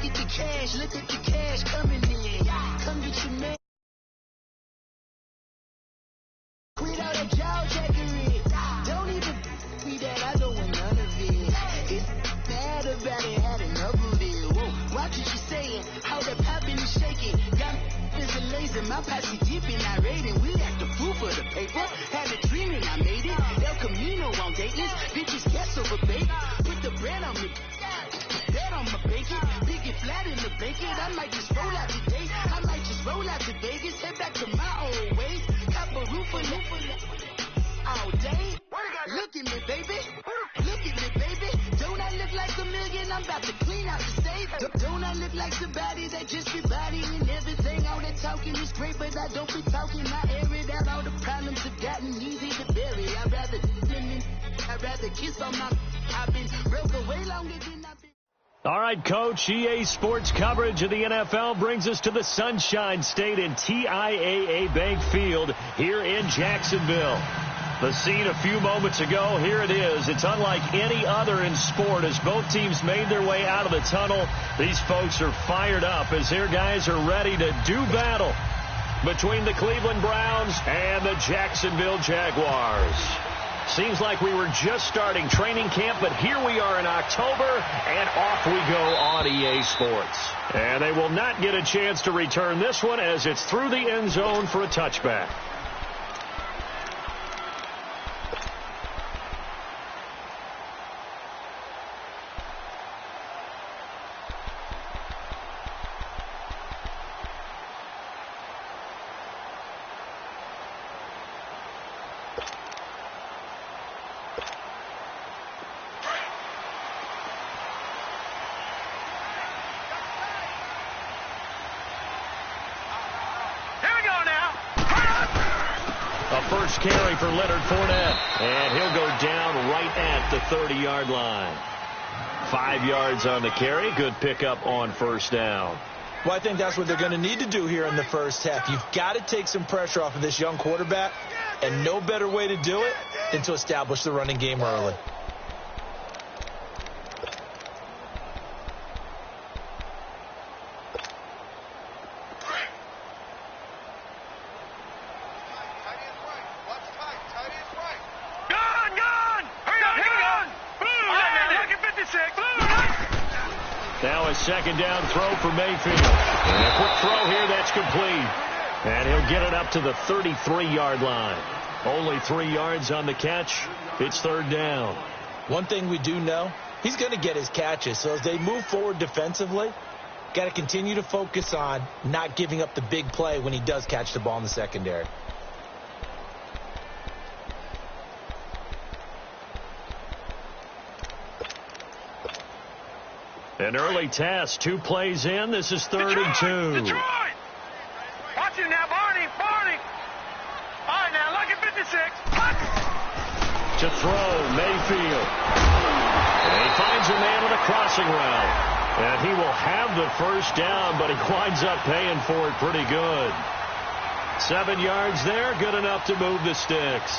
at the cash, look at the cash coming in. Come get your man. Quit all that jaw jackery. Don't even be that, I don't want none of it. It's bad about it, had enough of it. Whoa, watch what you saying, how that popping and shaking. Got is a laser, my posse dipping, I raiding. We act the fool for the paper. Had a dream and I made it. El Camino on Dayton's, bitches guess over bacon. Put the bread on me, bet on my bacon. Big it flat in the bacon. I might just roll out today. I might just roll out to Vegas. Head back to my old ways. Cop a roof all day. Look at me, baby. Look at me, baby. Don't I look like a million? I'm about to clean out the safe. Don't I look like somebody that just be bodying everything? All that talking is great, but I don't be talking. I air it out. All the problems have gotten easy to bury. I'd rather kiss on my. I've been broke away longer than I've been. All right, Coach, EA Sports coverage of the NFL brings us to the Sunshine State in TIAA Bank Field here in Jacksonville. The scene a few moments ago, here it is. It's unlike any other in sport as both teams made their way out of the tunnel. These folks are fired up as their guys are ready to do battle between the Cleveland Browns and the Jacksonville Jaguars. Seems like we were just starting training camp, but here we are in October, and off we go on EA Sports. And they will not get a chance to return this one as it's through the end zone for a touchback. First carry for Leonard Fournette, and he'll go down right at the 30-yard line. 5 yards on the carry. Good pickup on first down. Well, I think that's what they're going to need to do here in the first half. You've got to take some pressure off of this young quarterback, and no better way to do it than to establish the running game early. Now a second down throw for Mayfield. And a quick throw here that's complete. And he'll get it up to the 33-yard line. Only 3 yards on the catch. It's third down. One thing we do know, he's going to get his catches. So as they move forward defensively, got to continue to focus on not giving up the big play when he does catch the ball in the secondary. An early test, 2 plays in. This is third and 2. Detroit! Watch it now, Barney. All right, now, look at 56. To throw, Mayfield. And he finds a man on a crossing route. And he will have the first down, but he winds up paying for it pretty good. 7 yards there, good enough to move the sticks.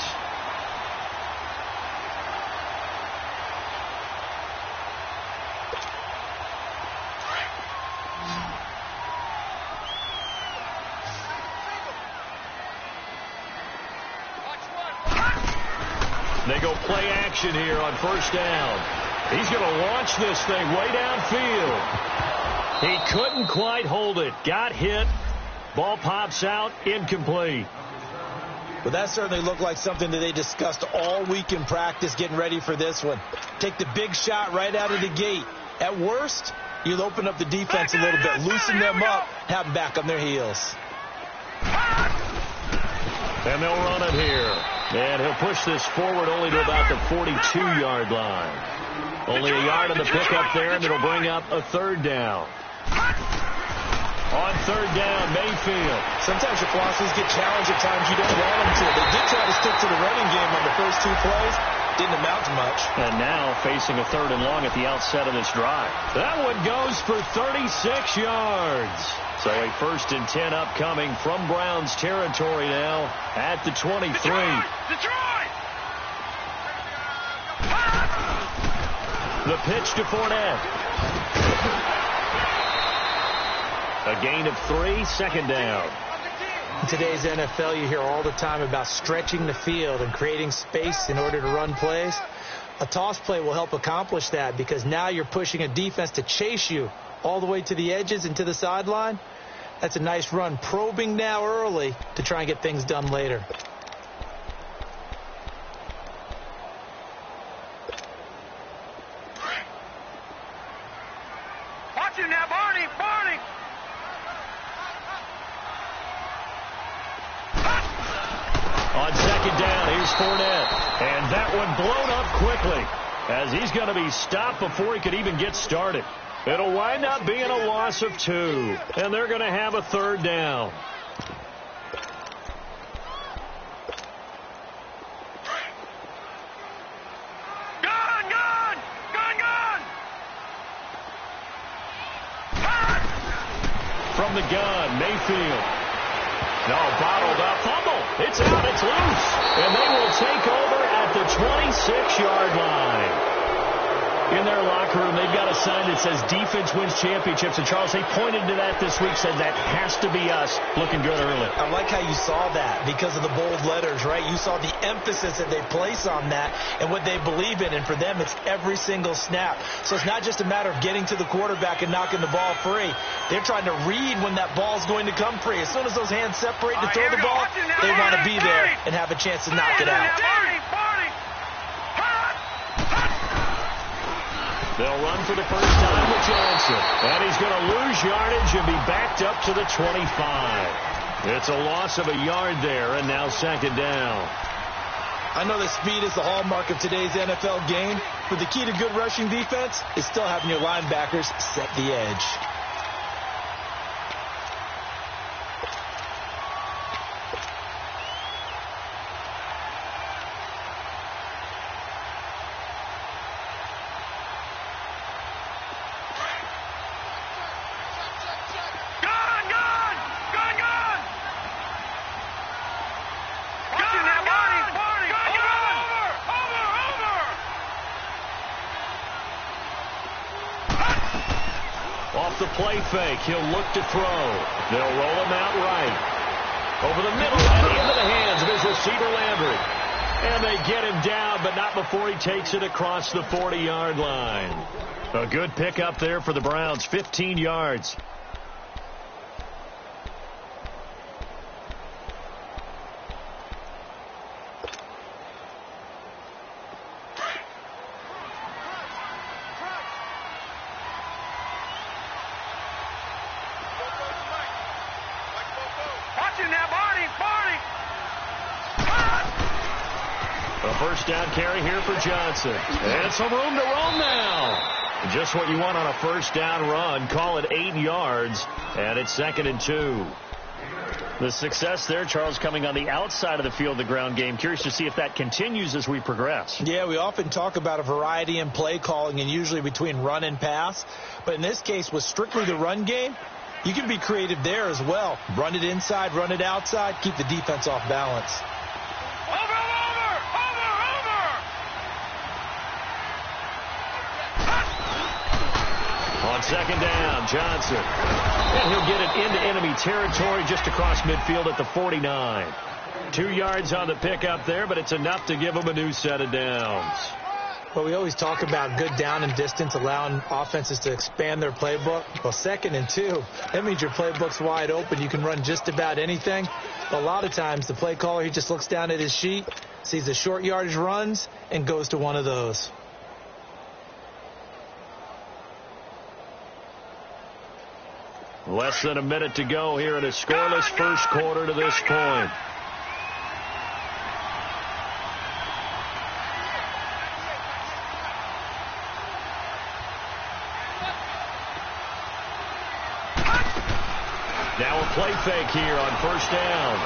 They go play action here on first down. He's going to launch this thing way downfield. He couldn't quite hold it. Got hit. Ball pops out. Incomplete. Well, that certainly looked like something that they discussed all week in practice getting ready for this one. Take the big shot right out of the gate. At worst, you'll open up the defense a little bit, loosen them up, have them back on their heels. And they'll run it here. And he'll push this forward only to about the 42-yard line. Only a yard on the pickup there, and it'll bring up a third down. On third down, Mayfield. Sometimes your philosophies get challenged at times you don't want them to. They did try to stick to the running game on the first 2 plays. Didn't amount to much. And now facing a third and long at the outset of this drive. That one goes for 36 yards. So a first and 10 upcoming from Browns territory now at the 23. Detroit! The pitch to Fournette. A gain of 3, second down. In today's NFL, you hear all the time about stretching the field and creating space in order to run plays. A toss play will help accomplish that because now you're pushing a defense to chase you all the way to the edges and to the sideline. That's a nice run, probing now early to try and get things done later. Watch him now, Barney, Barney. On second down, here's Fournette. And that one blown up quickly as he's going to be stopped before he could even get started. It'll wind up being a loss of 2. And they're going to have a third down. Gun, gun, gun, gun. From the gun, Mayfield. No, bottled up. Fumble. It's out. It's loose. And they will take over at the 26-yard line. In their locker room, they've got a sign that says defense wins championships. And, Charles, they pointed to that this week, said that has to be us. Looking good early. I like how you saw that because of the bold letters, right? You saw the emphasis that they place on that and what they believe in. And for them, it's every single snap. So it's not just a matter of getting to the quarterback and knocking the ball free. They're trying to read when that ball's going to come free. As soon as those hands separate to throw the ball, they want to be there and have a chance to knock it out. They'll run for the first time with Johnson. And he's going to lose yardage and be backed up to the 25. It's a loss of a yard there, and now second down. I know that speed is the hallmark of today's NFL game, but the key to good rushing defense is still having your linebackers set the edge. Off the play fake, he'll look to throw. They'll roll him out right. Over the middle and into the hands of his receiver, Landry. And they get him down, but not before he takes it across the 40-yard line. A good pickup there for the Browns, 15 yards. First down carry here for Johnson. And some room to roam now. Just what you want on a first down run. Call it 8 yards. And it's 2nd and 2. The success there, Charles, coming on the outside of the field, the ground game. Curious to see if that continues as we progress. Yeah, we often talk about a variety in play calling and usually between run and pass. But in this case, with strictly the run game, you can be creative there as well. Run it inside, run it outside, keep the defense off balance. On second down, Johnson. And he'll get it into enemy territory just across midfield at the 49. 2 yards on the pickup there, but it's enough to give him a new set of downs. Well, we always talk about good down and distance, allowing offenses to expand their playbook. Well, 2nd and 2, that means your playbook's wide open. You can run just about anything. But a lot of times, the play caller, he just looks down at his sheet, sees the short yardage runs, and goes to one of those. Less than a minute to go here in a scoreless first quarter to this point. Now a play fake here on first down.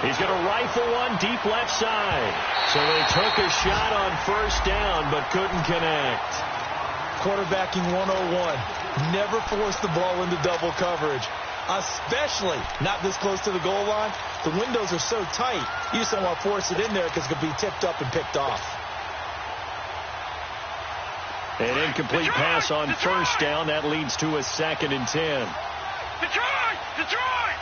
He's going to rifle one deep left side. So they took a shot on first down but couldn't connect. Quarterbacking 101. Never force the ball into double coverage, especially not this close to the goal line. The windows are so tight, you just don't want to force it in there because it could be tipped up and picked off. An incomplete pass on first down. That leads to a 2nd and 10. Detroit! Detroit!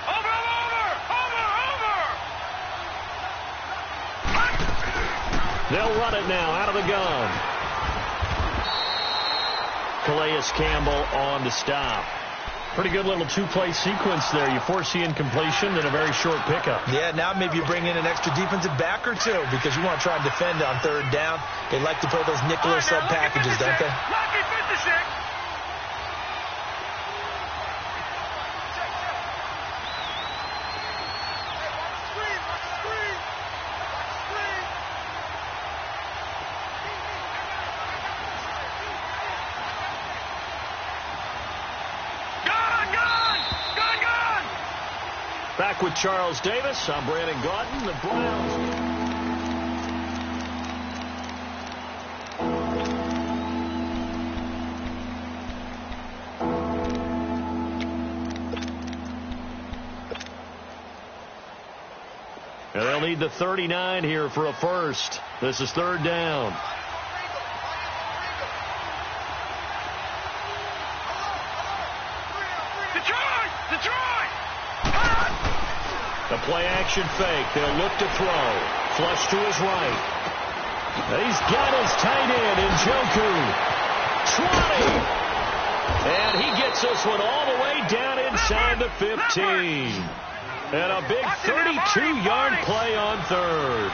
Over! They'll run it now out of the gun. Calais Campbell on to stop. Pretty good little two-play sequence there. You force the incompletion, then a very short pickup. Yeah, now maybe you bring in an extra defensive back or two because you want to try and defend on 3rd down. They like to play those nickel or sub packages, don't they? Lucky 56. Back with Charles Davis. I'm Brandon Gaudin. The Browns. And they'll need the 39 here for a first. This is 3rd down. The play-action fake. They'll look to throw. Flush to his right. He's got his tight end, Njoku. 20. And he gets this one all the way down inside the 15. And a big 32-yard play on 3rd.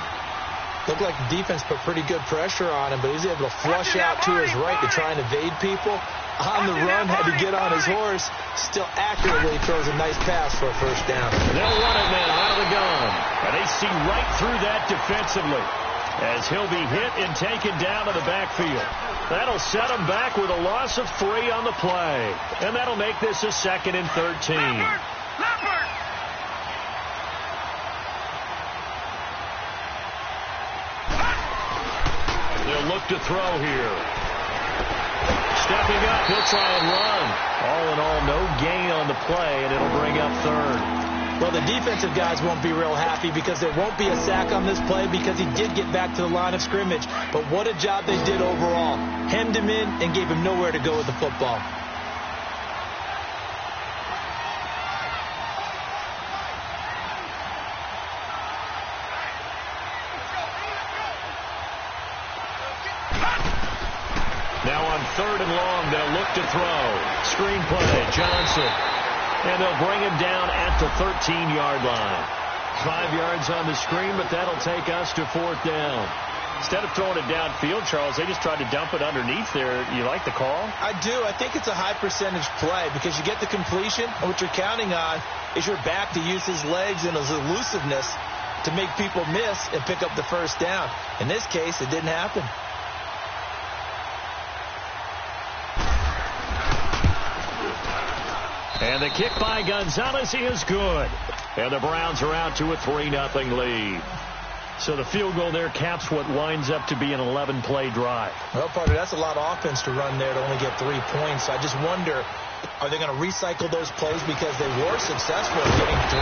Looked like the defense put pretty good pressure on him, but he was able to flush out to his right to try and evade people. On the run, had to get on his horse. Still accurately throws a nice pass for a first down. They'll run it now out of the gun. And they see right through that defensively as he'll be hit and taken down to the backfield. That'll set him back with a loss of 3 on the play. And that'll make this a 2nd and 13. Leopard! They'll look to throw here. Stepping up, he'll try and run. All in all, no gain on the play, and it'll bring up 3rd. Well, the defensive guys won't be real happy because there won't be a sack on this play because he did get back to the line of scrimmage. But what a job they did overall. Hemmed him in and gave him nowhere to go with the football. Now on 3rd and long, they'll look to throw. Screen play, Johnson. And they'll bring him down at the 13-yard line. 5 yards on the screen, but that'll take us to 4th down. Instead of throwing it downfield, Charles, they just tried to dump it underneath there. You like the call? I do. I think it's a high-percentage play because you get the completion, and what you're counting on is your back to use his legs and his elusiveness to make people miss and pick up the first down. In this case, it didn't happen. And the kick by Gonzalez is good. And the Browns are out to a 3-0 lead. So the field goal there caps what winds up to be an 11-play drive. Well, partner, that's a lot of offense to run there to only get 3 points. I just wonder, are they going to recycle those plays because they were successful in getting 3?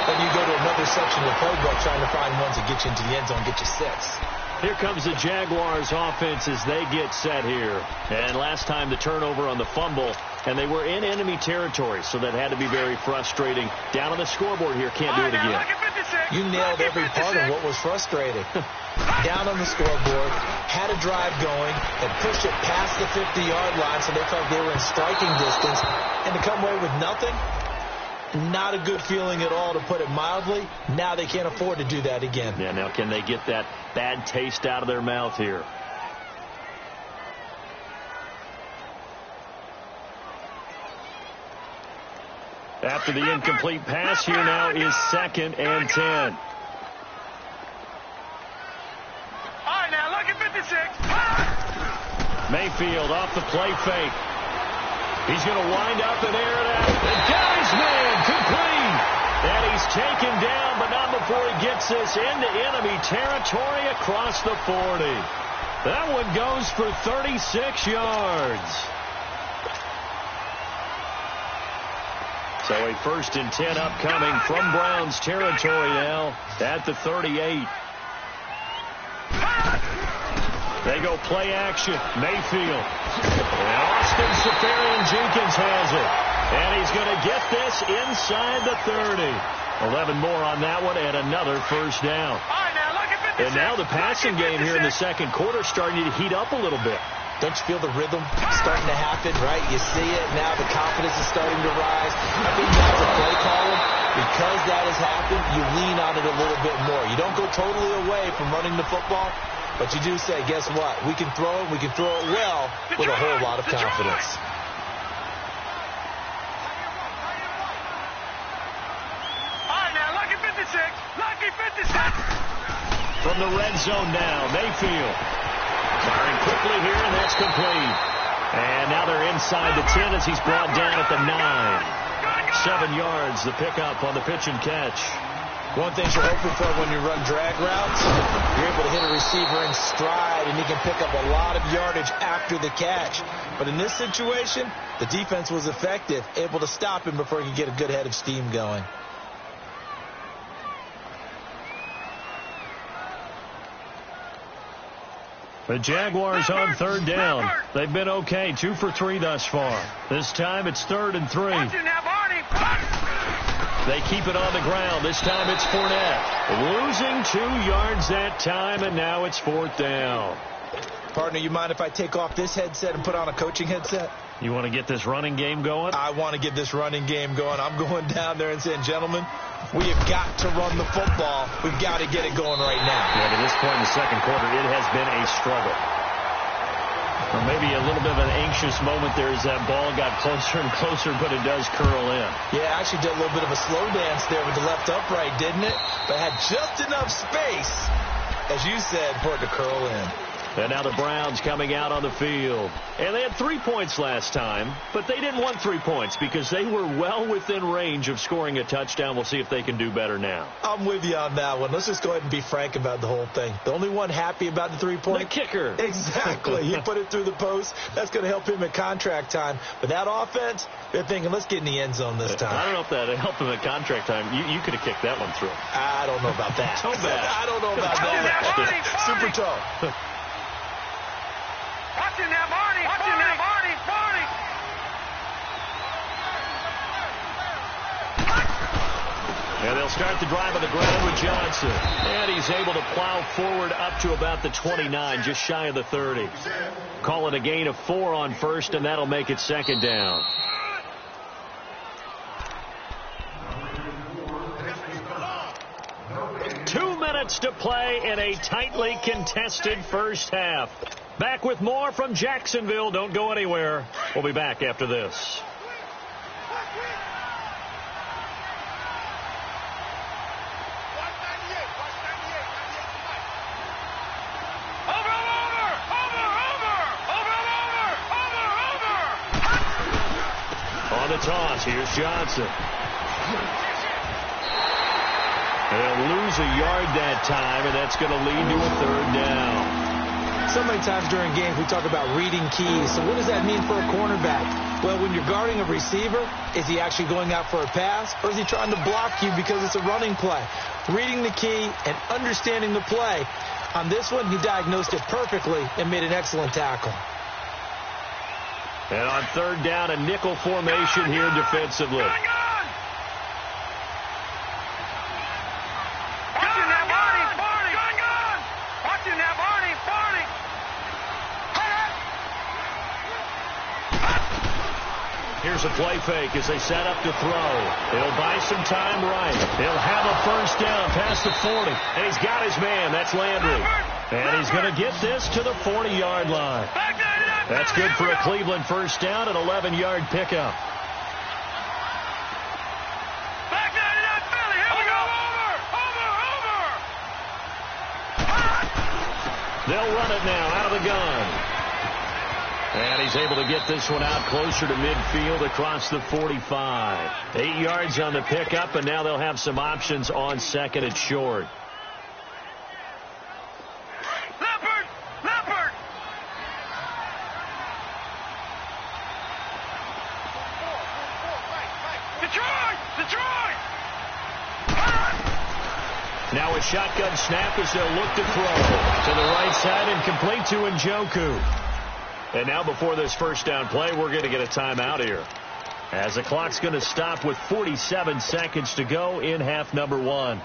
Then you go to another section of the playbook trying to find ones that get you into the end zone and get you 6. Here comes the Jaguars offense as they get set here. And last time the turnover on the fumble, and they were in enemy territory, so that had to be very frustrating. Down on the scoreboard here, can't do it again. You nailed every part of what was frustrating. Down on the scoreboard, had a drive going, and pushed it past the 50-yard line so they felt they were in striking distance, and to come away with nothing, not a good feeling at all, to put it mildly. Now they can't afford to do that again. Yeah, now can they get that bad taste out of their mouth here? After the incomplete pass, here now is 2nd and 10. All right, now look at 56. Mayfield off the play fake. He's going to wind up and air it out. And down his man, complete. And he's taken down, but not before he gets this into enemy territory across the 40. That one goes for 36 yards. So a 1st and 10 upcoming from Browns territory now at the 38. They go play action. Mayfield. And Austin Seferian-Jenkins has it. And he's going to get this inside the 30. 11 more on that one and another first down. And now the passing game here in the second quarter starting to heat up a little bit. Don't you feel the rhythm starting to happen, right? You see it now. The confidence is starting to rise. I think as a play caller, because that has happened, you lean on it a little bit more. You don't go totally away from running the football, but you do say, guess what? We can throw it. We can throw it well with a whole lot of confidence. All right, now, lucky 56. Lucky 56. From the red zone now, Mayfield. Firing quickly here, and that's complete. And now they're inside the 10 as he's brought down at the 9. 7 yards, the pickup on the pitch and catch. One thing you're hoping for when you run drag routes, you're able to hit a receiver in stride, and he can pick up a lot of yardage after the catch. But in this situation, the defense was effective, able to stop him before he could get a good head of steam going. The Jaguars on third down. They've been okay, 2 for 3 thus far. This time it's 3rd and 3. They keep it on the ground. This time it's Fournette. Losing 2 yards that time, and now it's 4th down. Partner, you mind if I take off this headset and put on a coaching headset? You want to get this running game going? I want to get this running game going. I'm going down there and saying, gentlemen, we have got to run the football. We've got to get it going right now. Yeah, to this point in the second quarter, it has been a struggle. Or maybe a little bit of an anxious moment there as that ball got closer and closer, but it does curl in. Yeah, actually did a little bit of a slow dance there with the left upright, didn't it? But had just enough space, as you said, for it to curl in. And now the Browns coming out on the field. And they had 3 points last time, but they didn't want 3 points because they were well within range of scoring a touchdown. We'll see if they can do better now. I'm with you on that one. Let's just go ahead and be frank about the whole thing. The only one happy about the 3-point? The kicker. Exactly. He put it through the post. That's going to help him at contract time. But that offense, they're thinking, let's get in the end zone this time. I don't know if that helped him at contract time. You could have kicked that one through. I don't know about that. So bad. I don't know about that. Super tough. Watching that, Barney. Watching that, Barney. Barney. And they'll start the drive on the ground with Johnson. And he's able to plow forward up to about the 29, just shy of the 30. Call it a gain of 4 on first, and that'll make it 2nd down. Two minutes to play in a tightly contested first half. Back with more from Jacksonville. Don't go anywhere. We'll be back after this. On the toss, here's Johnson. They'll lose a yard that time, and that's going to lead to a 3rd down. So many times during games we talk about reading keys. So what does that mean for a cornerback? Well, when you're guarding a receiver, is he actually going out for a pass, or is he trying to block you because it's a running play? Reading the key and understanding the play. On this one, he diagnosed it perfectly and made an excellent tackle. And on 3rd down, a nickel formation here defensively. Here's a play fake as they set up to throw. He'll buy some time right. He'll have a first down past the 40. And he's got his man. That's Landry. And he's going to get this to the 40-yard line. That's good for a Cleveland first down, an 11-yard pickup. They'll run it now out of the gun. And he's able to get this one out closer to midfield across the 45. 8 yards on the pickup, and now they'll have some options on 2nd and short. Leopard! Detroit! Now a shotgun snap as they'll look to throw to the right side and complete to Njoku. And now before this first down play, we're going to get a timeout here, as the clock's going to stop with 47 seconds to go in half number 1.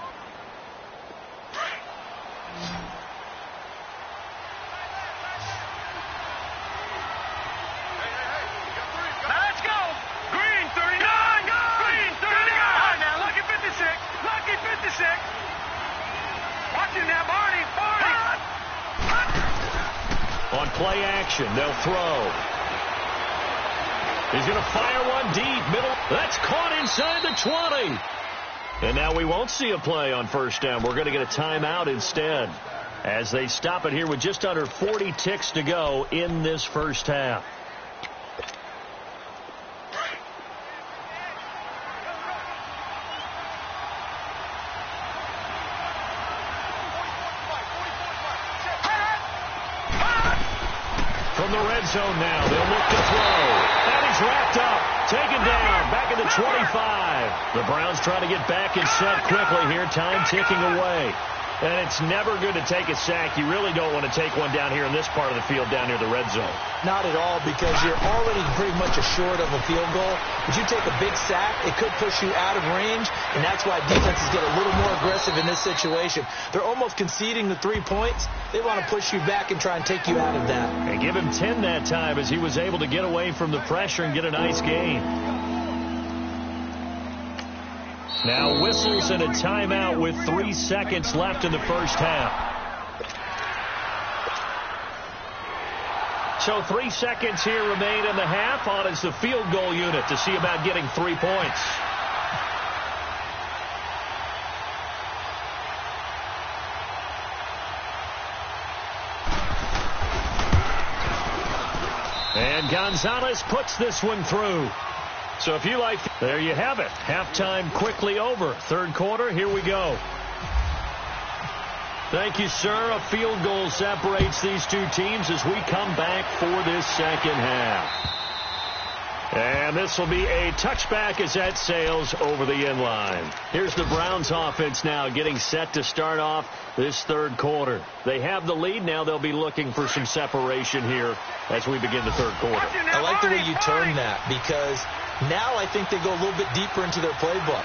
On play action, they'll throw. He's going to fire one deep, middle. That's caught inside the 20. And now we won't see a play on first down. We're going to get a timeout instead, as they stop it here with just under 40 ticks to go in this first half. From the red zone now, they'll look to throw. And he's wrapped up, taken down, back at the 25. The Browns trying to get back and set quickly here, time ticking away. And it's never good to take a sack. You really don't want to take one down here in this part of the field down near the red zone. Not at all, because you're already pretty much assured of a field goal. If you take a big sack, it could push you out of range, and that's why defenses get a little more aggressive in this situation. They're almost conceding the 3 points. They want to push you back and try and take you out of that. And give him 10 that time, as he was able to get away from the pressure and get a nice gain. Now whistles and a timeout with 3 seconds left in the first half. So 3 seconds here remain in the half. On is the field goal unit to see about getting 3 points. And Gonzalez puts this one through. So if you like, there you have it. Halftime quickly over. Third quarter, here we go. Thank you, sir. A field goal separates these two teams as we come back for this second half. And this will be a touchback as that sails over the end line. Here's the Browns offense now getting set to start off this third quarter. They have the lead. Now they'll be looking for some separation here as we begin the third quarter. I like the way you turn that, because now I think they go a little bit deeper into their playbook.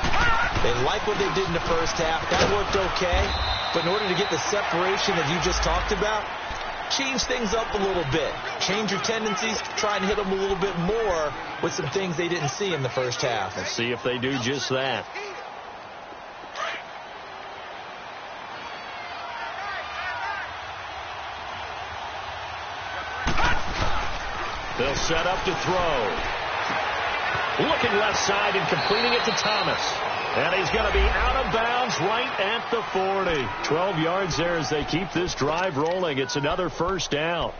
They like what they did in the first half. That worked okay. But in order to get the separation that you just talked about, change things up a little bit. Change your tendencies. Try and hit them a little bit more with some things they didn't see in the first half. Let's see if they do just that. They'll set up to throw. Looking left side and completing it to Thomas. And he's going to be out of bounds right at the 40. 12 yards there as they keep this drive rolling. It's another first down.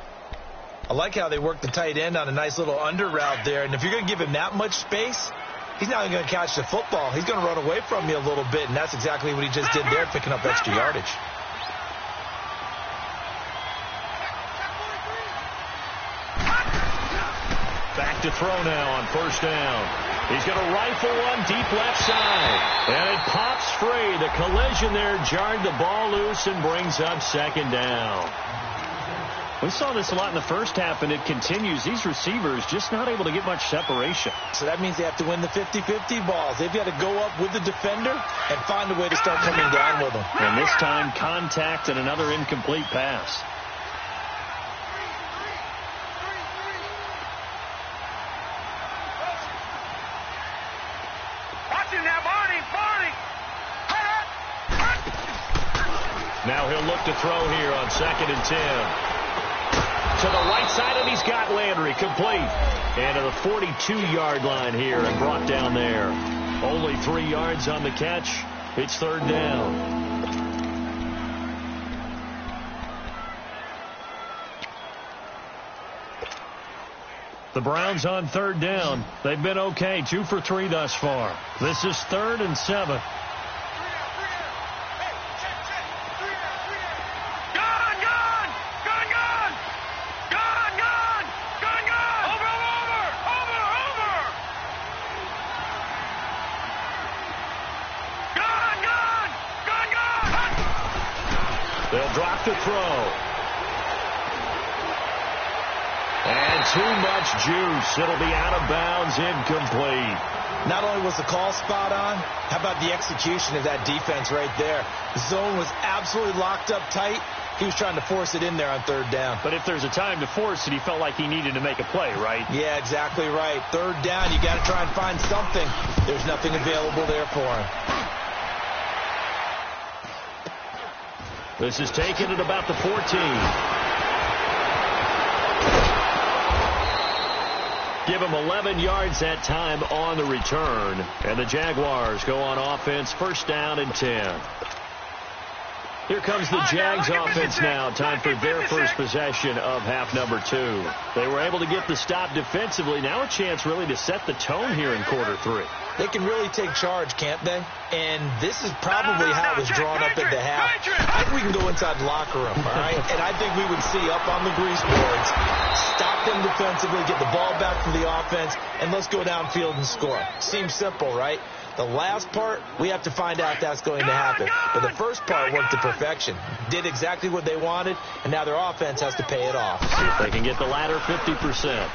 I like how they work the tight end on a nice little under route there. And if you're going to give him that much space, he's not going to catch the football. He's going to run away from you a little bit, and that's exactly what he just did there, picking up extra yardage. Back to throw now on first down. He's going to rifle one deep left side. And it pops free. The collision there jarred the ball loose and brings up second down. We saw this a lot in the first half, and it continues. These receivers just not able to get much separation. So that means they have to win the 50-50 balls. They've got to go up with the defender and find a way to start coming down with them. And this time, contact and another incomplete pass. Now he'll look to throw here on 2nd and 10. To the right side, and he's got Landry complete. And to the 42-yard line here and brought down there. Only 3 yards on the catch. It's third down. The Browns on third down. They've been okay, 2 for 3 thus far. This is 3rd and 7. drop to throw. And too much juice. It'll be out of bounds, incomplete. Not only was the call spot on, how about the execution of that defense right there? The zone was absolutely locked up tight. He was trying to force it in there on third down. But if there's a time to force it, he felt like he needed to make a play, right? Yeah, exactly right. Third down, you got to try and find something. There's nothing available there for him. This is taken at about the 14. Give him 11 yards that time on the return. And the Jaguars go on offense, first down and 10. Here comes the Jags offense now. Time for their first possession of half number 2. They were able to get the stop defensively. Now a chance really to set the tone here in quarter 3. They can really take charge, can't they? And this is probably how it was drawn up at the half. I think we can go inside the locker room, all right? And I think we would see up on the grease boards, stop them defensively, get the ball back from the offense, and let's go downfield and score. Seems simple, right? The last part, we have to find out if that's going to happen. But the first part worked to perfection. Did exactly what they wanted, and now their offense has to pay it off. See if they can get the latter 50%.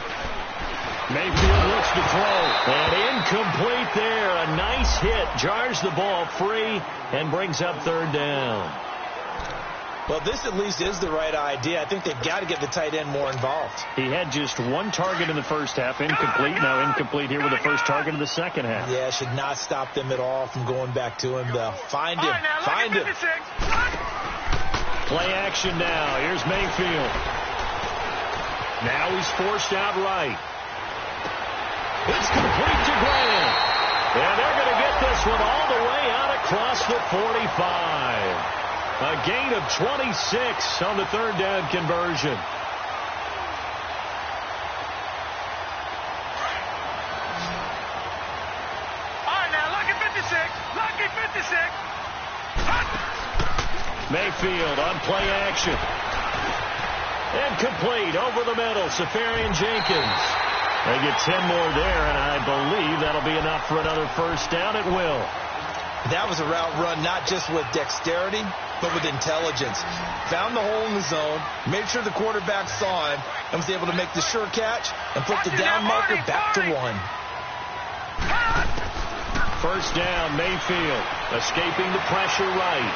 Mayfield looks to throw. And incomplete there. A nice hit. Jars the ball free and brings up third down. Well, this at least is the right idea. I think they've got to get the tight end more involved. He had just one target in the first half. Incomplete. Now incomplete here with the first target of the second half. Yeah, should not stop them at all from going back to him, though. Find him. Find him. Play action now. Here's Mayfield. Now he's forced out right. It's complete to Graham. And they're going to get this one all the way out across the 45. A gain of 26 on the third down conversion. All right, now, lucky 56. Lucky 56. Mayfield on play action. Incomplete over the middle. Safarian Jenkins. They get 10 more there, and I believe that'll be enough for another first down. It will. That was a route run not just with dexterity, but with intelligence. Found the hole in the zone, made sure the quarterback saw him, and was able to make the sure catch and flip the down marker back to 1. First down, Mayfield. Escaping the pressure right.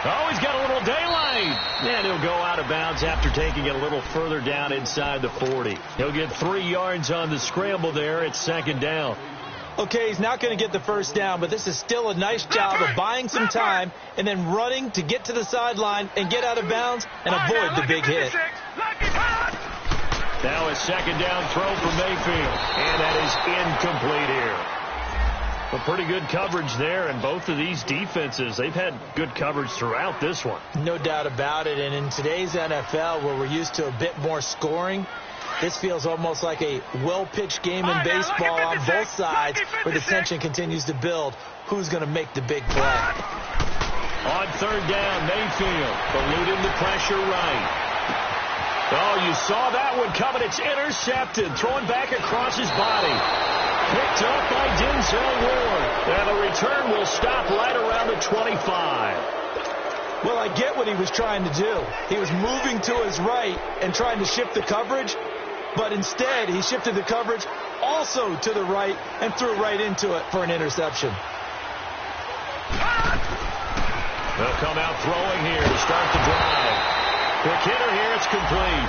Oh, he's got a little daylight. And he'll go out of bounds after taking it a little further down inside the 40. He'll get 3 yards on the scramble there. It's second down. Okay, he's not going to get the first down, but this is still a nice job of buying some time and then running to get to the sideline and get out of bounds and avoid the big hit. Now a second down throw for Mayfield. And that is incomplete here. But pretty good coverage there, and both of these defenses, they've had good coverage throughout this one. No doubt about it, and in today's NFL, where we're used to a bit more scoring, this feels almost like a well-pitched game in baseball on both sides, where the tension continues to build. Who's going to make the big play? On third down, Mayfield eluding the pressure right. Oh, you saw that one coming. It's intercepted, thrown back across his body. Picked up by Denzel Ward. And the return will stop right around the 25. Well, I get what he was trying to do. He was moving to his right and trying to shift the coverage, but instead he shifted the coverage also to the right and threw right into it for an interception. They'll come out throwing here to start the drive. Quick hitter here, it's complete.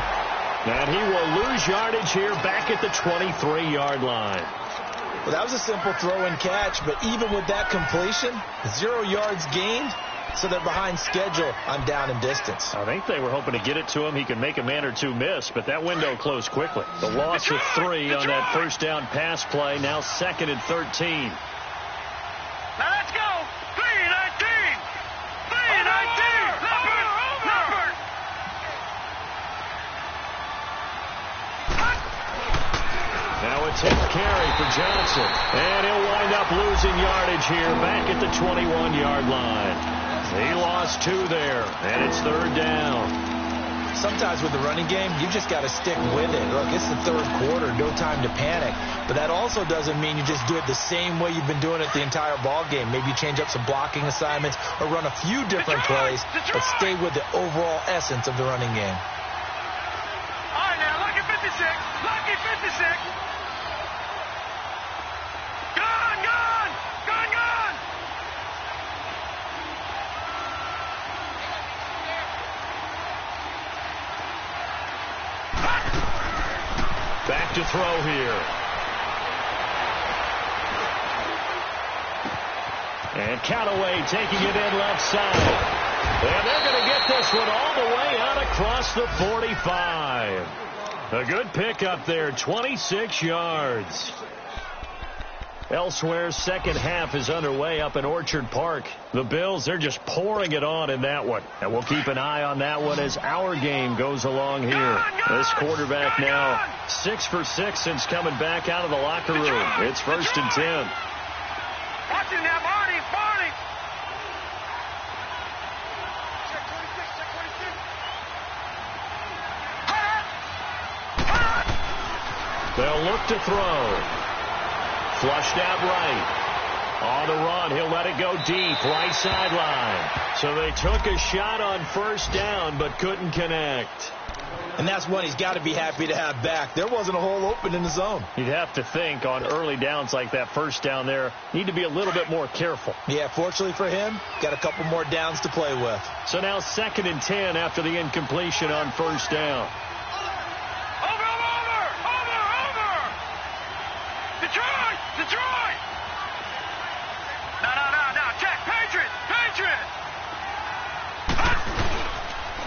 And he will lose yardage here back at the 23-yard line. Well, that was a simple throw and catch, but even with that completion, 0 yards gained, so they're behind schedule on down and distance. I think they were hoping to get it to him. He could make a man or two miss, but that window closed quickly. The loss of 3 on that first down pass play, now 2nd and 13. Now let's go. 3-19. 3-19. Leopard. Now a 10th carry for Johnson. And he'll wind up losing yardage here back at the 21-yard line. He lost 2 there, and it's third down. Sometimes with the running game, you just got to stick with it. Look, it's the third quarter, no time to panic. But that also doesn't mean you just do it the same way you've been doing it the entire ball game. Maybe you change up some blocking assignments or run a few different plays, but stay with the overall essence of the running game. All right, now, lucky 56. Lucky 56. Gone, gone. Gone, gone. Back to throw here. And Callaway taking it in left side. And they're going to get this one all the way out across the 45. A good pickup there, 26 yards. Elsewhere, second half is underway up in Orchard Park. The Bills, they're just pouring it on in that one. And we'll keep an eye on that one as our game goes along here. This quarterback now 6 for 6 since coming back out of the locker room. It's 1st and 10. Watch him now, Barney. Barney. They'll look to throw. Flushed out right. On the run, he'll let it go deep, right sideline. So they took a shot on first down, but couldn't connect. And that's one he's got to be happy to have back. There wasn't a hole open in the zone. You'd have to think on early downs like that first down there, need to be a little bit more careful. Yeah, fortunately for him, got a couple more downs to play with. So now 2nd and 10 after the incompletion on first down. Detroit! No, Jack, Patriot!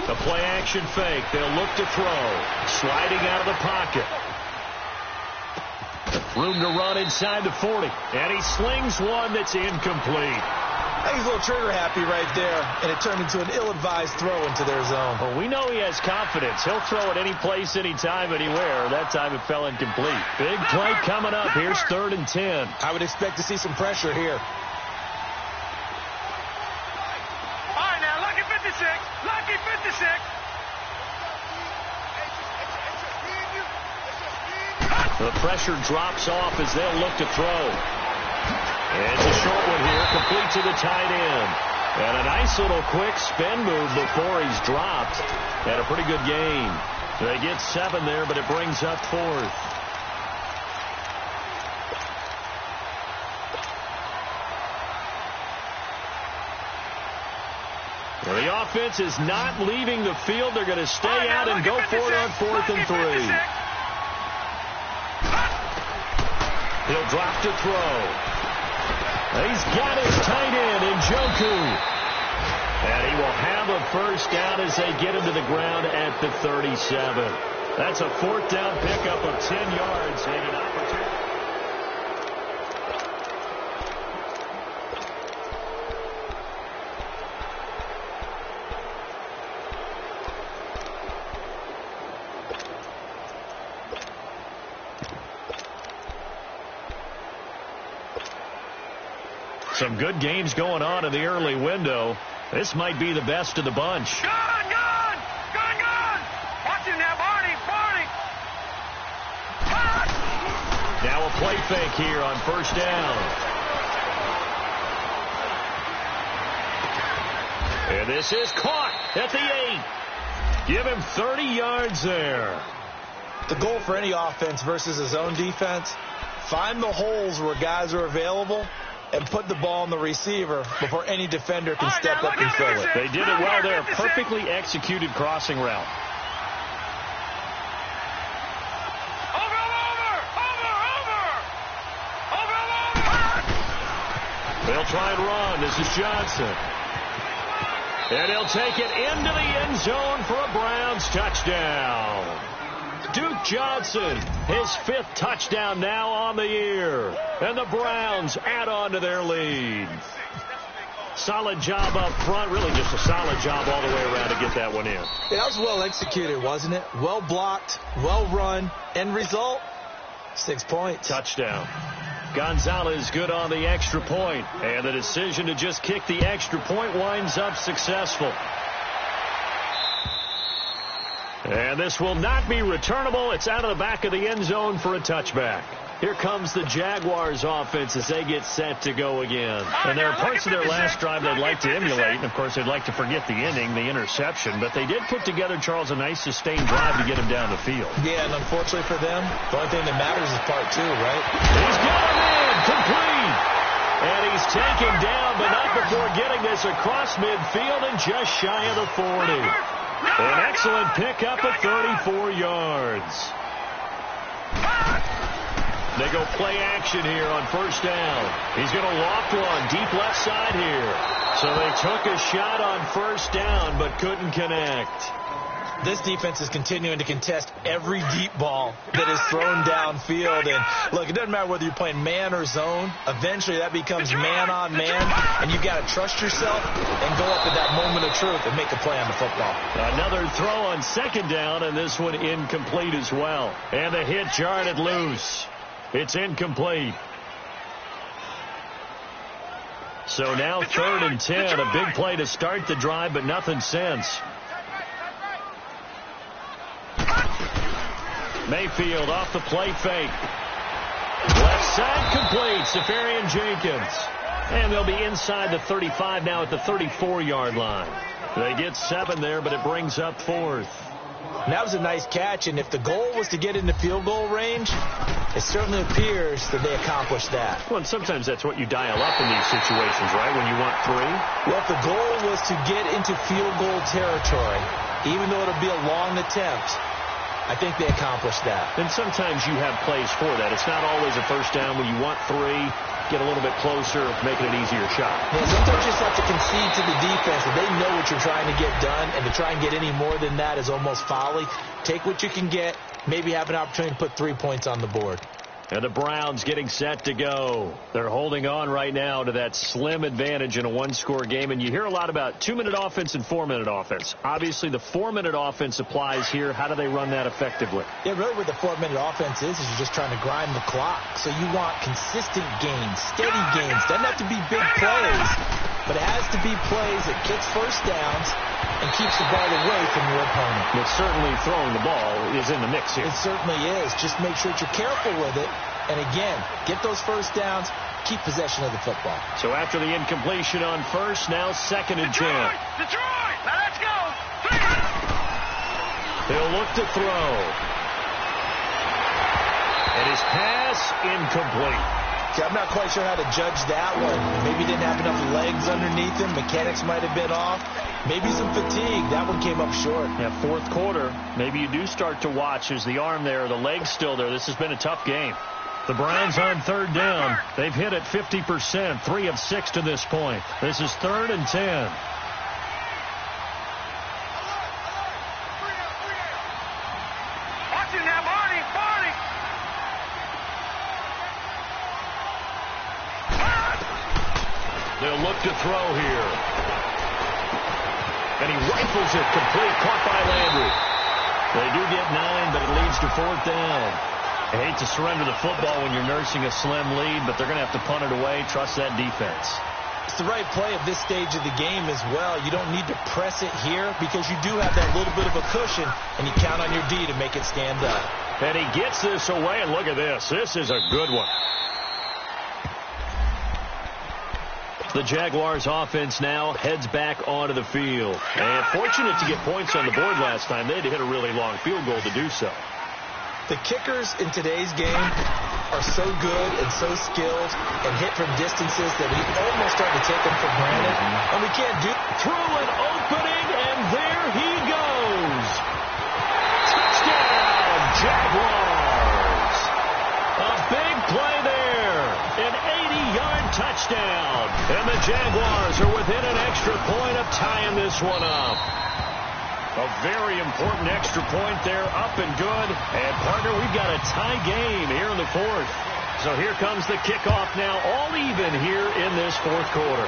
A play-action fake. They'll look to throw. Sliding out of the pocket. Room to run inside the 40. And he slings one that's incomplete. He's a little trigger happy right there, and it turned into an ill-advised throw into their zone. Well, we know he has confidence. He'll throw it any place, anytime, anywhere. That time it fell incomplete. Big play coming up. Here's 3rd and 10. I would expect to see some pressure here. All right, now, lucky 56. Lucky 56. The pressure drops off as they'll look to throw. It's a short one here, complete to the tight end. And a nice little quick spin move before he's dropped. And a pretty good gain. They get 7 there, but it brings up 4th. Well, the offense is not leaving the field. They're going to stay out and go for it on 4th and 3. He'll drop to throw. He's got his tight end in Njoku. And he will have a first down as they get him to the ground at the 37. That's a 4th down pickup of 10 yards and an opportunity. Some good games going on in the early window. This might be the best of the bunch. Gone! Watch him now, Barney! Now a play fake here on first down. And this is caught at the 8. Give him 30 yards there. The goal for any offense versus his own defense, find the holes where guys are available and put the ball on the receiver before any defender can step up and fill it. They did it well there. Perfectly executed crossing route. They'll try and run. This is Johnson. And he'll take it into the end zone for a Browns touchdown. Duke Johnson, his 5th touchdown now on the year. And the Browns add on to their lead. Solid job up front. Really just a solid job all the way around to get that one in. Yeah, that was well executed, wasn't it? Well blocked, well run. End result, 6 points. Touchdown. Gonzalez good on the extra point. And the decision to just kick the extra point winds up successful. And this will not be returnable. It's out of the back of the end zone for a touchback. Here comes the Jaguars offense as they get set to go again. And there are parts of their last drive they'd like to emulate. And, of course, they'd like to forget the ending, the interception. But they did put together, Charles, a nice sustained drive to get him down the field. Yeah, and unfortunately for them, the only thing that matters is part 2, right? He's got him in, complete. And he's taken down, but not before getting this across midfield and just shy of the 40. An excellent pickup at 34 yards. They go play action here on first down. He's going to loft one deep left side here. So they took a shot on first down but couldn't connect. This defense is continuing to contest every deep ball that is thrown downfield. And, look, it doesn't matter whether you're playing man or zone. Eventually that becomes man on man, and you've got to trust yourself and go up at that moment of truth and make a play on the football. Another throw on second down, and this one incomplete as well. And the hit jarred it loose. It's incomplete. So now 3rd and 10. A big play to start the drive, but nothing since. Mayfield off the play fake. Left side complete. Safarian Jenkins. And they'll be inside the 35 now at the 34-yard line. They get 7 there, but it brings up 4th. And that was a nice catch, and if the goal was to get into field goal range, it certainly appears that they accomplished that. Well, and sometimes that's what you dial up in these situations, right, when you want 3? Well, if the goal was to get into field goal territory, even though it'll be a long attempt, I think they accomplished that. And sometimes you have plays for that. It's not always a first down when you want 3. Get a little bit closer, make it an easier shot. Yeah, sometimes you just have to concede to the defense, and they know what you're trying to get done, and to try and get any more than that is almost folly. Take what you can get, maybe have an opportunity to put 3 points on the board. And the Browns getting set to go. They're holding on right now to that slim advantage in a one-score game. And you hear a lot about 2-minute offense and 4-minute offense. Obviously, the 4-minute offense applies here. How do they run that effectively? Yeah, really what the 4-minute offense is you're just trying to grind the clock. So you want consistent gains, steady gains. Doesn't have to be big plays, but it has to be plays that gets first downs and keeps the ball away from your opponent. But certainly throwing the ball is in the mix here. It certainly is. Just make sure that you're careful with it. And again, get those first downs, keep possession of the football. So after the incompletion on first, now 2nd and 10. Detroit! Now let's go! He'll look to throw. And his pass incomplete. See, I'm not quite sure how to judge that one. Maybe he didn't have enough legs underneath him. Mechanics might have been off. Maybe some fatigue. That one came up short. Yeah, 4th quarter. Maybe you do start to watch. Is the arm there, the leg's still there? This has been a tough game. The Browns on 3rd down. They've hit it 50%, 3 of 6 to this point. This is 3rd and 10. Watch him now, Barney! They'll look to throw here. And he rifles it complete, caught by Landry. They do get 9, but it leads to 4th down. I hate to surrender the football when you're nursing a slim lead, but they're going to have to punt it away. Trust that defense. It's the right play at this stage of the game as well. You don't need to press it here because you do have that little bit of a cushion, and you count on your D to make it stand up. And he gets this away, and look at this. This is a good one. The Jaguars offense now heads back onto the field. And fortunate to get points on the board last time. They had to hit a really long field goal to do so. The kickers in today's game are so good and so skilled and hit from distances that we almost start to take them for granted. And we can't do through an opening, and there he goes. Touchdown, Jaguars. A big play there. An 80-yard touchdown. And the Jaguars are within an extra point of tying this one up. A very important extra point there, up and good. And, partner, we've got a tie game here in the 4th. So here comes the kickoff now, all even here in this 4th quarter.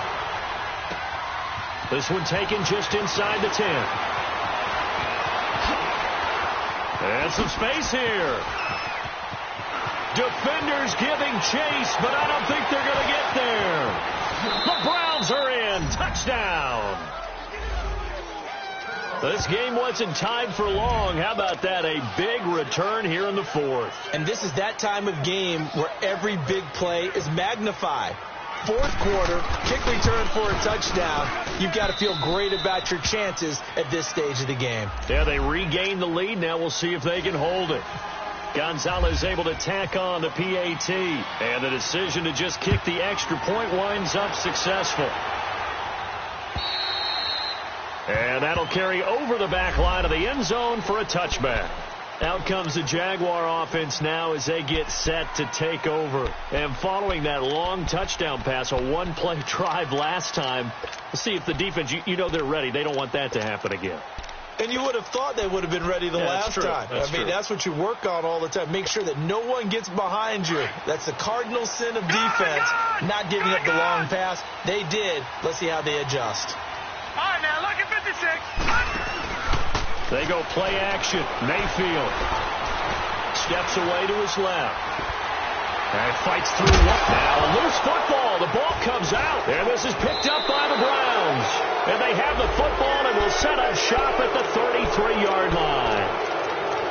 This one taken just inside the 10. And some space here. Defenders giving chase, but I don't think they're going to get there. The Browns are in. Touchdown. This game wasn't tied for long. How about that? A big return here in the fourth. And this is that time of game where every big play is magnified. Fourth quarter, kick return for a touchdown. You've got to feel great about your chances at this stage of the game. Yeah, they regained the lead. Now we'll see if they can hold it. Gonzalez able to tack on the PAT. And the decision to just kick the extra point winds up successful. And that'll carry over the back line of the end zone for a touchback. Out comes the Jaguar offense now as they get set to take over. And following that long touchdown pass, a one-play drive last time, let's see if the defense, you know they're ready. They don't want that to happen again. And you would have thought they would have been ready the last time. That's what you work on all the time. Make sure that no one gets behind you. That's the cardinal sin of defense, not giving up the long pass. They did. Let's see how they adjust. All right, now look at 56. They go play action. Mayfield steps away to his left. And fights through one. Now a loose football. The ball comes out. And this is picked up by the Browns. And they have the football and will set up shop at the 33-yard line.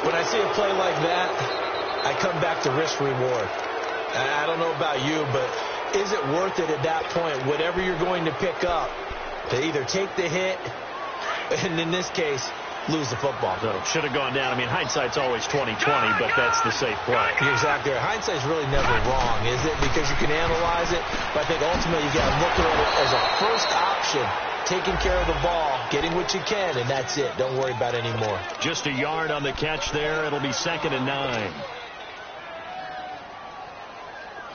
When I see a play like that, I come back to risk reward. I don't know about you, but is it worth it at that point, whatever you're going to pick up, to either take the hit, and in this case, lose the football? So should have gone down. I mean, hindsight's always 20/20, but that's the safe play. You're exactly right. Hindsight's really never wrong, is it? Because you can analyze it, but I think ultimately you got to look at it as a first option, taking care of the ball, getting what you can, and that's it. Don't worry about it anymore. Just a yard on the catch there. It'll be 2nd and 9.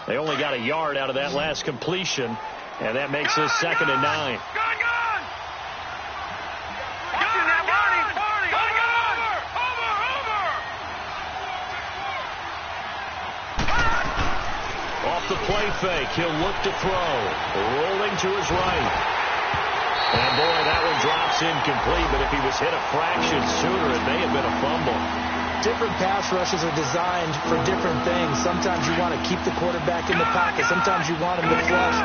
They only got a yard out of that last completion, and that makes this 2nd and 9. The play fake. He'll look to throw. Rolling to his right. And boy, that one drops incomplete, but if he was hit a fraction sooner, it may have been a fumble. Different pass rushes are designed for different things. Sometimes you want to keep the quarterback in the pocket. Sometimes you want him to flush.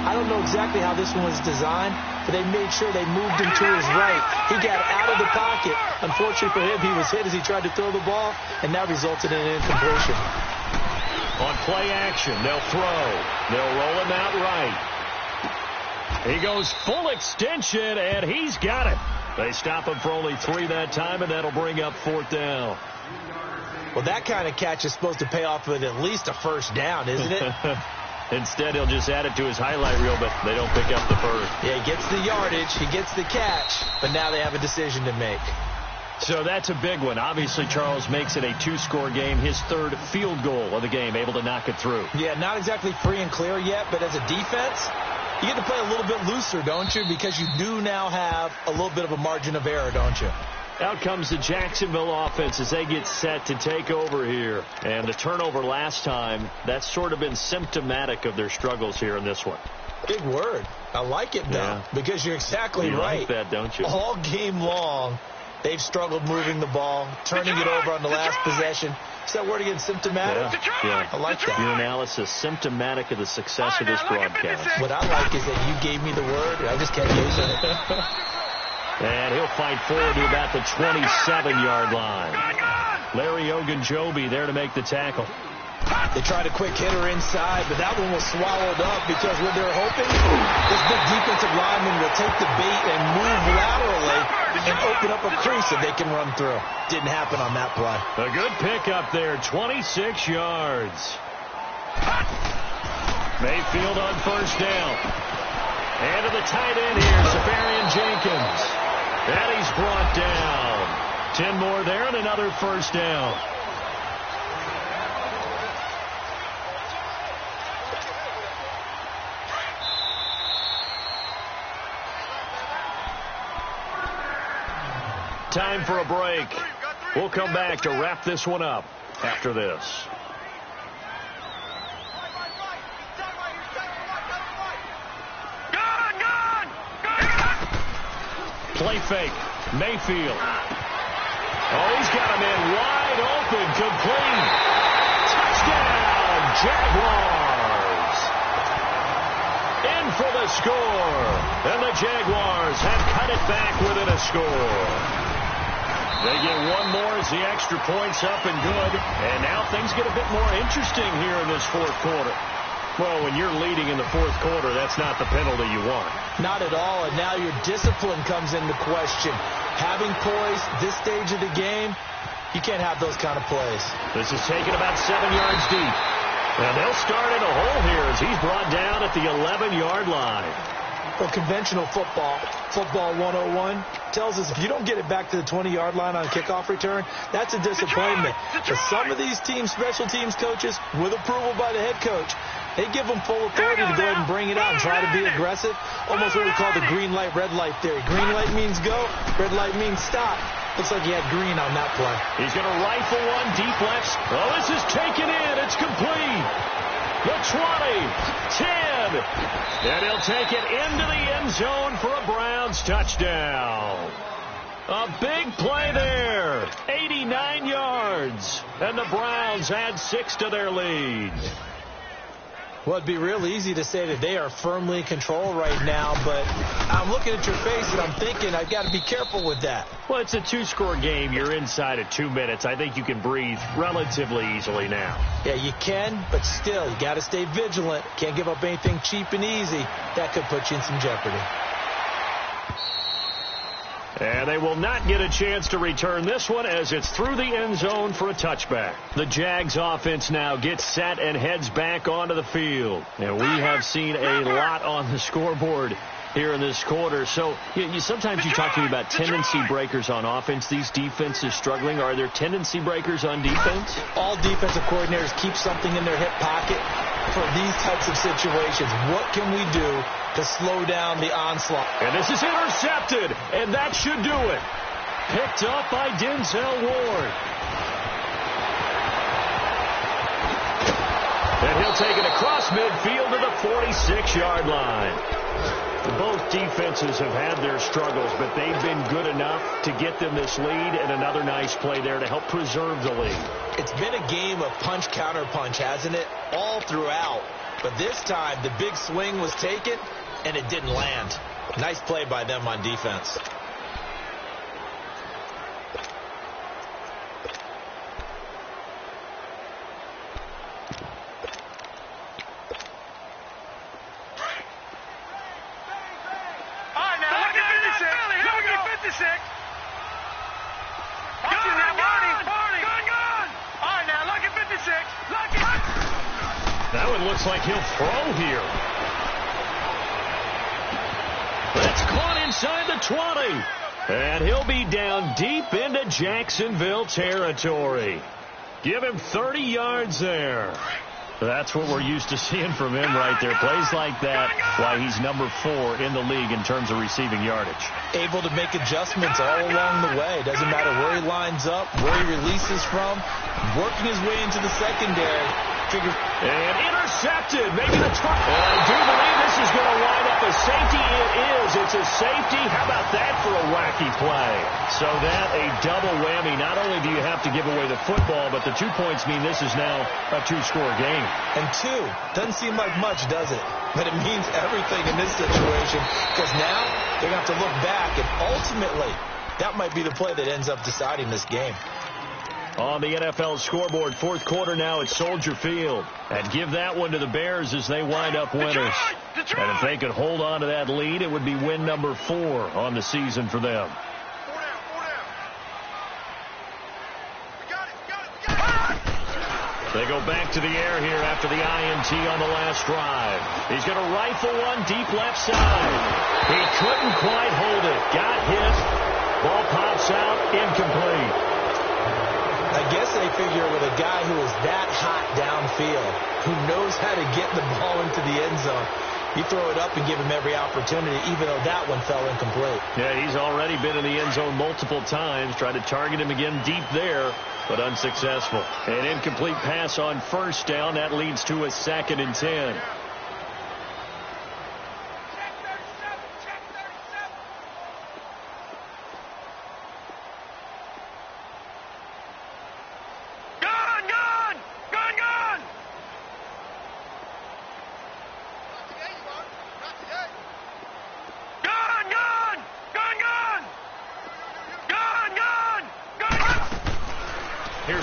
I don't know exactly how this one was designed, but they made sure they moved him to his right. He got out of the pocket. Unfortunately for him, he was hit as he tried to throw the ball, and that resulted in an incompletion. On play action, they'll throw. They'll roll him out right. He goes full extension, and he's got it. They stop him for only 3 that time, and that'll bring up 4th down. Well, that kind of catch is supposed to pay off with at least a first down, isn't it? Instead, he'll just add it to his highlight reel, but they don't pick up the first. Yeah, he gets the yardage, he gets the catch, but now they have a decision to make. So that's a big one. Obviously, Charles makes it a 2-score game. His 3rd field goal of the game, able to knock it through. Yeah, not exactly free and clear yet, but as a defense, you get to play a little bit looser, don't you? Because you do now have a little bit of a margin of error, don't you? Out comes the Jacksonville offense as they get set to take over here. And the turnover last time, that's sort of been symptomatic of their struggles here in this one. Big word. I like it, though, because you're exactly right. You like that, don't you? All game long, they've struggled moving the ball, turning it over on the last possession. Is that word again, symptomatic? Yeah. I like that. Your analysis, symptomatic of the success of this broadcast. What I like is that you gave me the word, and I just kept using it. And he'll fight forward to about the 27-yard line. Larry Ogunjobi there to make the tackle. They tried a quick hitter inside, but that one was swallowed up because what they're hoping, this big defensive lineman will take the bait and move laterally and open up a crease that they can run through. Didn't happen on that play. A good pickup there, 26 yards. Mayfield on first down. And to the tight end here, Safarian Jenkins. And he's brought down. 10 more there and another first down. Time for a break. We'll come back to wrap this one up after this. Play fake. Mayfield. Oh, he's got him in wide open. Complete. Touchdown, Jaguars. In for the score. And the Jaguars have cut it back within a score. They get one more as the extra point's up and good. And now things get a bit more interesting here in this fourth quarter. Well, when you're leading in the fourth quarter, that's not the penalty you want. Not at all, and now your discipline comes into question. Having poise this stage of the game, you can't have those kind of plays. This is taken about 7 yards deep. And they'll start in a hole here as he's brought down at the 11-yard line. Well, conventional football 101, tells us if you don't get it back to the 20-yard line on a kickoff return, that's a disappointment. But some of these teams, special teams coaches, with approval by the head coach, they give them full authority to go ahead and bring it out and try to be aggressive. Almost what we call the green light, red light theory. Green light means go, red light means stop. Looks like he had green on that play. He's going to rifle one deep left. Oh, this is taken in. It's complete. The 20, 10, and he'll take it into the end zone for a Browns touchdown. A big play there, 89 yards, and the Browns add 6 to their lead. Well, it'd be real easy to say that they are firmly in control right now, but I'm looking at your face and I'm thinking I've got to be careful with that. Well, it's a 2-score game. You're inside of 2 minutes. I think you can breathe relatively easily now. Yeah, you can, but still, you got to stay vigilant. Can't give up anything cheap and easy. That could put you in some jeopardy. And they will not get a chance to return this one as it's through the end zone for a touchback. The Jags offense now gets set and heads back onto the field. And we have seen a lot on the scoreboard here in this quarter. So sometimes you talk to me about tendency breakers on offense. These defenses struggling. Are there tendency breakers on defense? All defensive coordinators keep something in their hip pocket for these types of situations. What can we do to slow down the onslaught? And this is intercepted, and that should do it. Picked up by Denzel Ward. And he'll take it across midfield to the 46-yard line. Both defenses have had their struggles, but they've been good enough to get them this lead, and another nice play there to help preserve the lead. It's been a game of punch-counter-punch, hasn't it? All throughout. But this time, the big swing was taken, and it didn't land. Nice play by them on defense. That one looks like he'll throw here. That's caught inside the 20. And he'll be down deep into Jacksonville territory. Give him 30 yards there. That's what we're used to seeing from him right there. Plays like that, why he's number 4 in the league in terms of receiving yardage. Able to make adjustments all along the way. Doesn't matter where he lines up, where he releases from. Working his way into the secondary. And intercepted. Maybe the try. And I do believe this is going to wind up a safety. It is. It's a safety. How about that for a wacky play? So that a double whammy. Not only do you have to give away the football, but the 2 points mean this is now a 2-score game. And 2 doesn't seem like much, does it? But it means everything in this situation, because now they're going to have to look back, and ultimately that might be the play that ends up deciding this game. On the NFL scoreboard, fourth quarter now at Soldier Field. And give that one to the Bears as they wind up winners. And if they could hold on to that lead, it would be win number 4 on the season for them. They go back to the air here after the INT on the last drive. He's going to rifle one deep left side. He couldn't quite hold it. Got hit. Ball pops out. Incomplete. I guess they figure with a guy who is that hot downfield, who knows how to get the ball into the end zone, you throw it up and give him every opportunity, even though that one fell incomplete. Yeah, he's already been in the end zone multiple times. Tried to target him again deep there, but unsuccessful. An incomplete pass on first down. That leads to a 2nd and 10.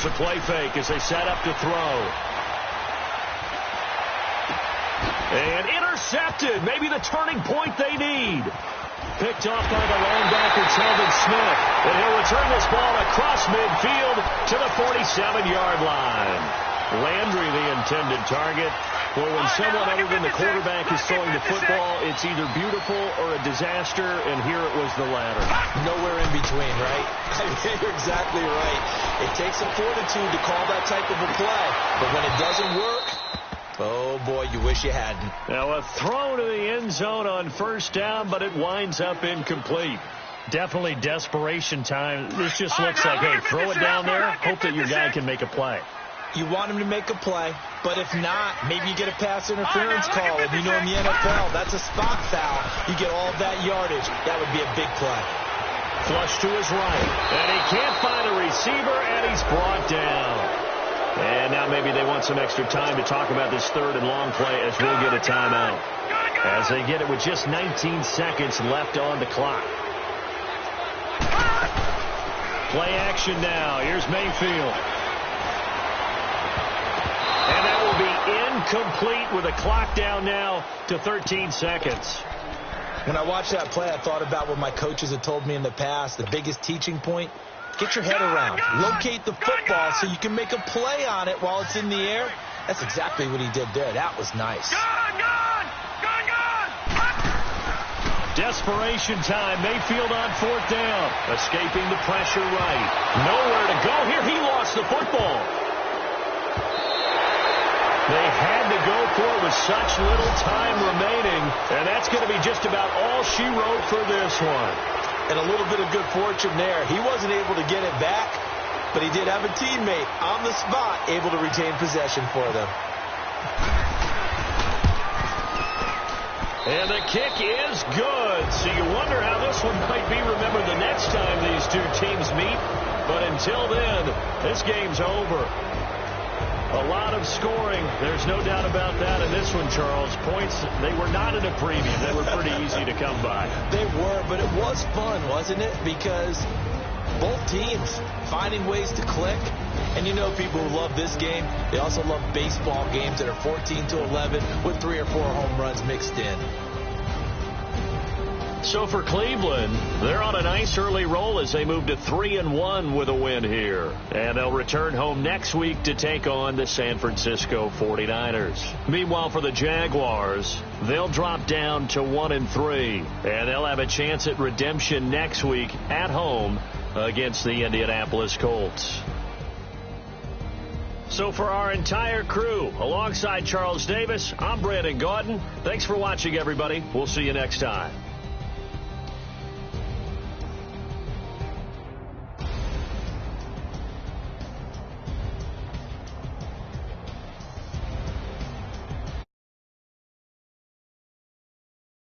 Here's a play fake as they set up to throw. And intercepted. Maybe the turning point they need. Picked off by the linebacker, Telvin Smith. And he'll return this ball across midfield to the 47-yard line. Landry, the intended target. Well, when someone other than the quarterback is throwing the football, it's either beautiful or a disaster, and here it was the latter. Nowhere in between, right? I mean, you're exactly right. It takes some fortitude to call that type of a play, but when it doesn't work, oh, boy, you wish you hadn't. Now a throw to the end zone on first down, but it winds up incomplete. Definitely desperation time. This just looks like, hey, throw it down there, hope that your guy can make a play. You want him to make a play, but if not, maybe you get a pass interference call. And you know in the NFL, that's a spot foul. You get all of that yardage. That would be a big play. Flush to his right, and he can't find a receiver, and he's brought down. And now maybe they want some extra time to talk about this third and long play as we'll get a timeout. As they get it with just 19 seconds left on the clock. Play action now. Here's Mayfield. And that will be incomplete with a clock down now to 13 seconds. When I watched that play, I thought about what my coaches had told me in the past. The biggest teaching point, get your head around. Locate the football so you can make a play on it while it's in the air. That's exactly what he did there. That was nice. Desperation time. Mayfield on fourth down. Escaping the pressure right. Nowhere to go here. He lost the football. They had to go for it with such little time remaining, and that's going to be just about all she wrote for this one. And a little bit of good fortune there. He wasn't able to get it back, but he did have a teammate on the spot able to retain possession for them. And the kick is good. So you wonder how this one might be remembered the next time these two teams meet. But until then, this game's over. A lot of scoring. There's no doubt about that in this one, Charles. Points, they were not in a preview. They were pretty easy to come by. They were, but it was fun, wasn't it? Because both teams finding ways to click. And you know people who love this game, they also love baseball games that are 14-11 with 3 or 4 home runs mixed in. So for Cleveland, they're on a nice early roll as they move to 3-1 with a win here. And they'll return home next week to take on the San Francisco 49ers. Meanwhile, for the Jaguars, they'll drop down to 1-3. And they'll have a chance at redemption next week at home against the Indianapolis Colts. So for our entire crew, alongside Charles Davis, I'm Brandon Gaudin. Thanks for watching, everybody. We'll see you next time.